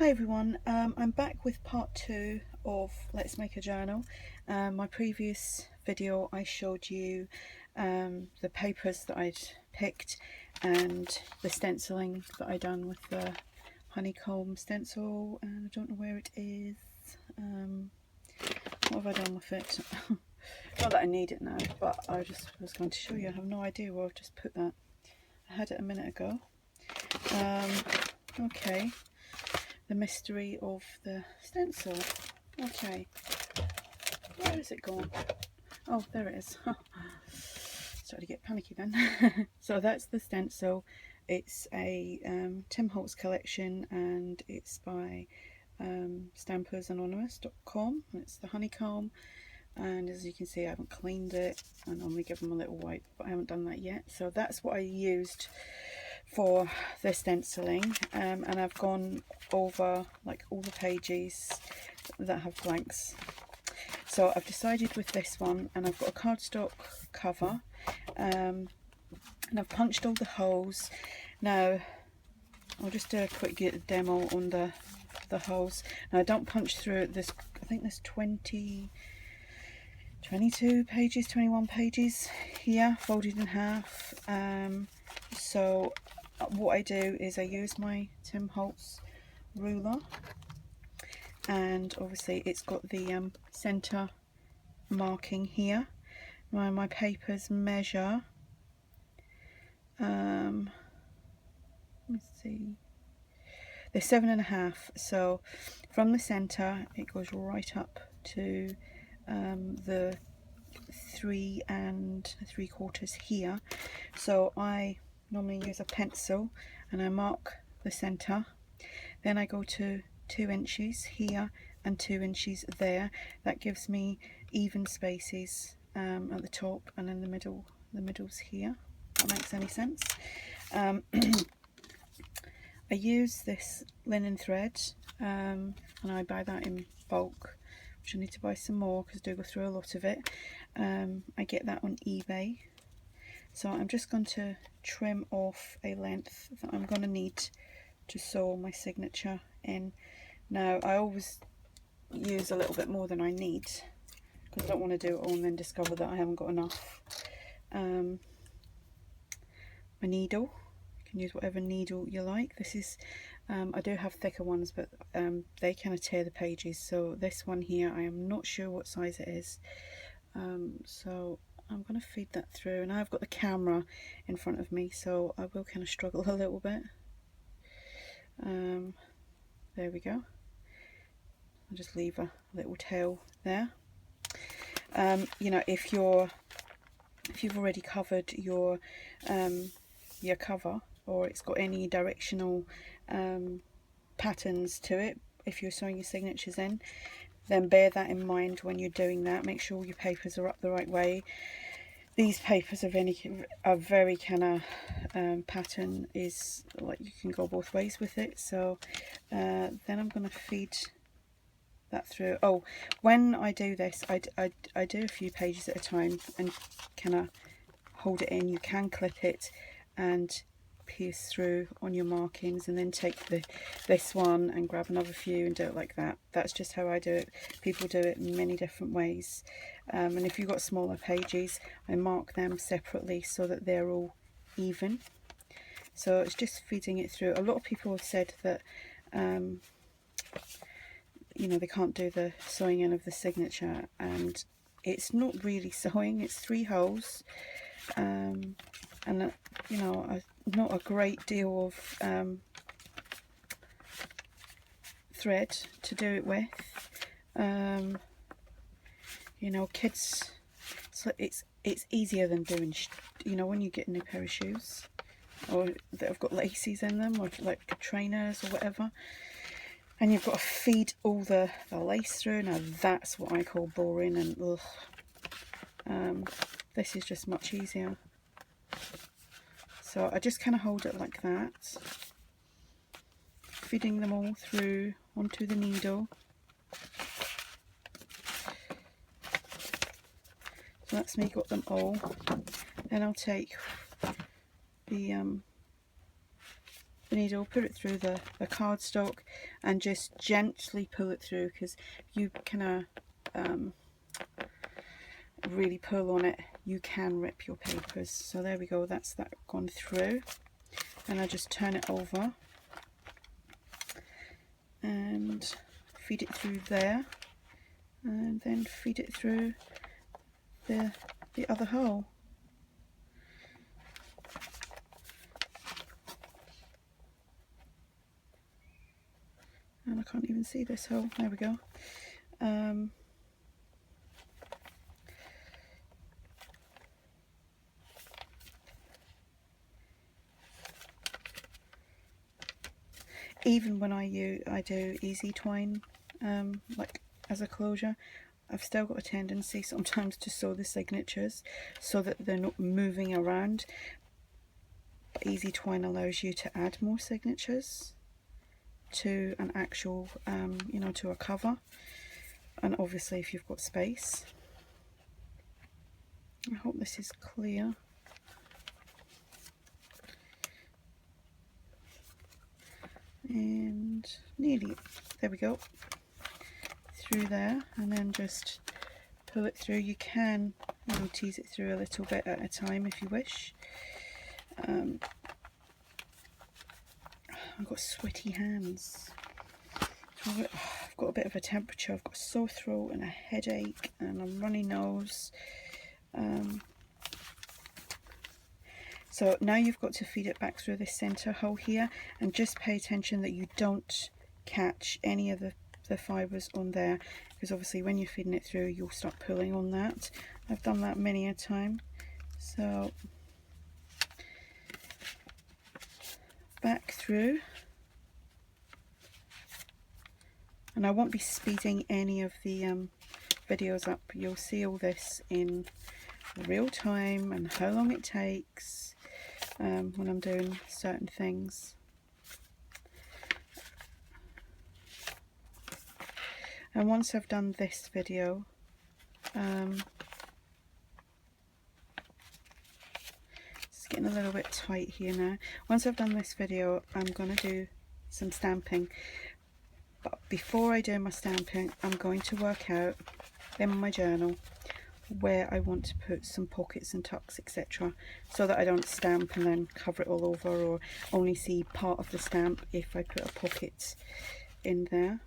Hi everyone, I'm back with part 2 of Let's Make a Journal. My previous video I showed you the papers that I'd picked and the stenciling that I'd done with the honeycomb stencil, and I don't know where it is. What have I done with it? Not that I need it now, but I just was going to show you. I have no idea where I've just put that. I had it a minute ago. Okay. The mystery of the stencil. Okay, where is it gone? Oh, there it is. Started to get panicky then. So that's the stencil. It's a Tim Holtz collection, and it's by stampersanonymous.com. It's the honeycomb, and as you can see I haven't cleaned it. I normally give them a little wipe, but I haven't done that yet. So that's what I used for the stenciling, and I've gone over like all the pages that have blanks. So I've decided with this one, and I've got a cardstock cover, and I've punched all the holes. Now I'll just do a quick demo on the holes. Now I don't punch through this. I think there's 22 pages, 21 pages here, folded in half. So what I do is I use my Tim Holtz ruler, and obviously it's got the center marking here. My papers measure, let's see, they're 7.5, so from the center it goes right up to the 3 3/4 here. So I normally use a pencil and I mark the center, then I go to 2 inches here and 2 inches there. That gives me even spaces at the top and in the middle's here. That makes any sense. I use this linen thread, and I buy that in bulk, which I need to buy some more because I do go through a lot of it. I get that on eBay. So I'm just going to trim off a length that I'm going to need to sew my signature in. Now I always use a little bit more than I need because I don't want to do it all and then discover that I haven't got enough. My needle, you can use whatever needle you like. This is, I do have thicker ones, but they kind of tear the pages. So this one here, I am not sure what size it is. So I'm going to feed that through, and I've got the camera in front of me, so I will kind of struggle a little bit. There we go. I'll just leave a little tail there. You know, if you've already covered your cover, or it's got any directional patterns to it, if you're sewing your signatures in, then bear that in mind when you're doing that. Make sure your papers are up the right way. These papers are very kind of pattern is like you can go both ways with it. So then I'm going to feed that through. Oh, when I do this, I do a few pages at a time and kind of hold it in. You can clip it and pierce through on your markings, and then take this one and grab another few and do it like that. That's just how I do it. People do it in many different ways, and if you've got smaller pages, I mark them separately so that they're all even. So it's just feeding it through. A lot of people have said that you know, they can't do the sewing in of the signature, and it's not really sewing. It's 3 holes, and you know, not a great deal of thread to do it with. You know, kids, so it's easier than doing you know, when you get a new pair of shoes, or that have got laces in them, or like trainers or whatever, and you've got to feed all the lace through. Now that's what I call boring, and ugh. This is just much easier. So I just kind of hold it like that, feeding them all through onto the needle. So that's me got them all. Then I'll take the the needle, put it through the cardstock, and just gently pull it through, because you can really pull on it, you can rip your papers. So there we go, that's that gone through. And I just turn it over and feed it through there, and then feed it through the other hole. And I can't even see this hole. There we go. Even when I do easy twine, like as a closure, I've still got a tendency sometimes to sew the signatures so that they're not moving around. Easy twine allows you to add more signatures to an actual, you know, to a cover, and obviously if you've got space. I hope this is clear. And nearly, there we go, through there, and then just pull it through. You can, you know, tease it through a little bit at a time if you wish. I've got sweaty hands. I've got a bit of a temperature. I've got a sore throat and a headache and a runny nose. So now you've got to feed it back through this center hole here, and just pay attention that you don't catch any of the fibers on there, because obviously when you're feeding it through you'll start pulling on that. I've done that many a time. So back through, and I won't be speeding any of the videos up. You'll see all this in real time and how long it takes when I'm doing certain things. And once I've done this video, it's getting a little bit tight here now. Once I've done this video, I'm going to do some stamping. But before I do my stamping, I'm going to work out in my journal where I want to put some pockets and tucks, etc., so that I don't stamp and then cover it all over, or only see part of the stamp if I put a pocket in there.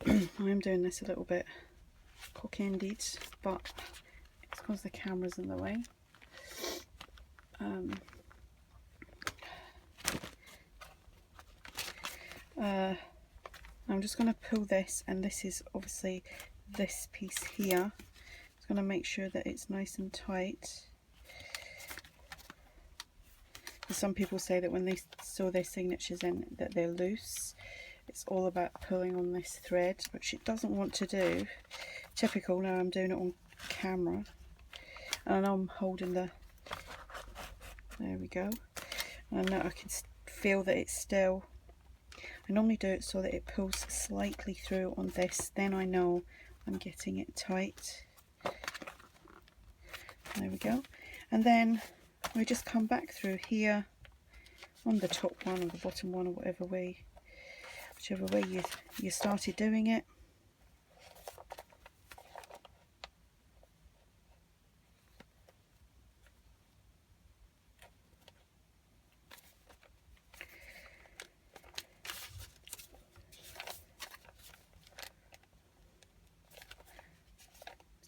I'm doing this a little bit cock-ended, but it's because the camera's in the way. I'm just going to pull this, and this is obviously this piece here. It's going to make sure that it's nice and tight. Some people say that when they sew their signatures in that they're loose. It's all about pulling on this thread, which it doesn't want to do. Typical. Now I'm doing it on camera, and I know I'm holding the, there we go, and now I can feel that it's still, I normally do it so that it pulls slightly through on this, then I know I'm getting it tight. There we go. And then we just come back through here on the top one or the bottom one, or whichever way you started doing it.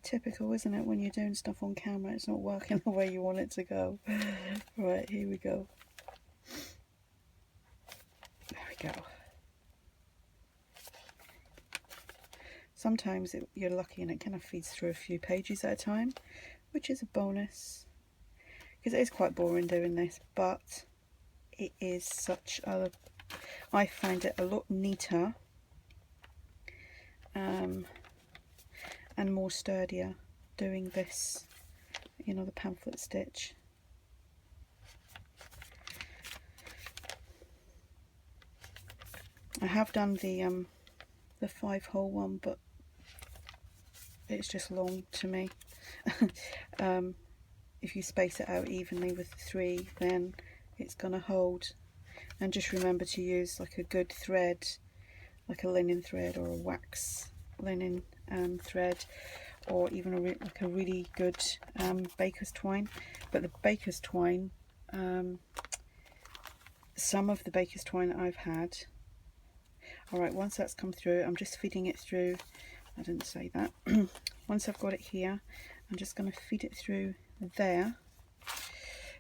Typical, isn't it, when you're doing stuff on camera, it's not working the way you want it to go. Right, here we go. There we go. Sometimes you're lucky and it kind of feeds through a few pages at a time, which is a bonus, because it is quite boring doing this, but it is such a, I find it a lot neater and more sturdier doing this, you know, the pamphlet stitch. I have done the 5-hole one, but it's just long to me. if you space it out evenly with the 3, then it's going to hold. And just remember to use like a good thread, like a linen thread or a wax linen thread, or even like a really good baker's twine. But the baker's twine, some of the baker's twine that I've had, alright, once that's come through, I'm just feeding it through. I didn't say that. Once I've got it here, I'm just going to feed it through there.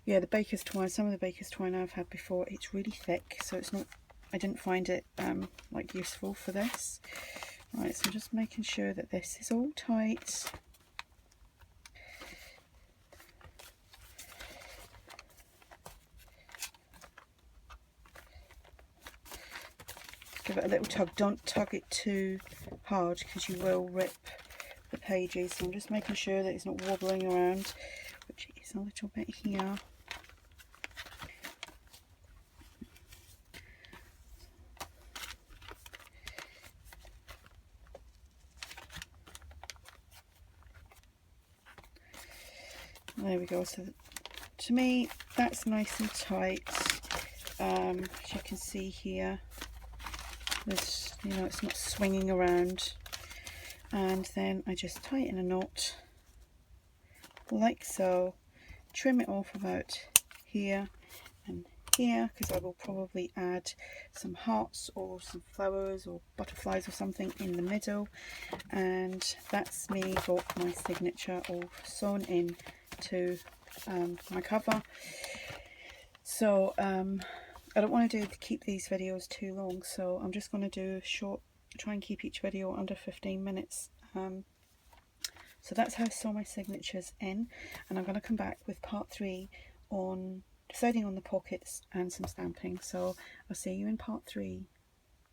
Yeah, the baker's twine, some of the baker's twine I've had before, it's really thick, so it's not, I didn't find it like useful for this. Right, so I'm just making sure that this is all tight. Give it a little tug. Don't tug it too hard because you will rip the pages. So I'm just making sure that it's not wobbling around, which is a little bit here. There we go. So to me, that's nice and tight. As you can see here, there's, you know, it's not swinging around. And then I just tighten a knot like so. Trim it off about here and here, because I will probably add some hearts or some flowers or butterflies or something in the middle. And that's me got my signature all sewn in to my cover. So I don't want to keep these videos too long, so I'm just going to do a short, try and keep each video under 15 minutes. So that's how I sew my signatures in, and I'm going to come back with part 3 on deciding on the pockets and some stamping. So I'll see you in part 3.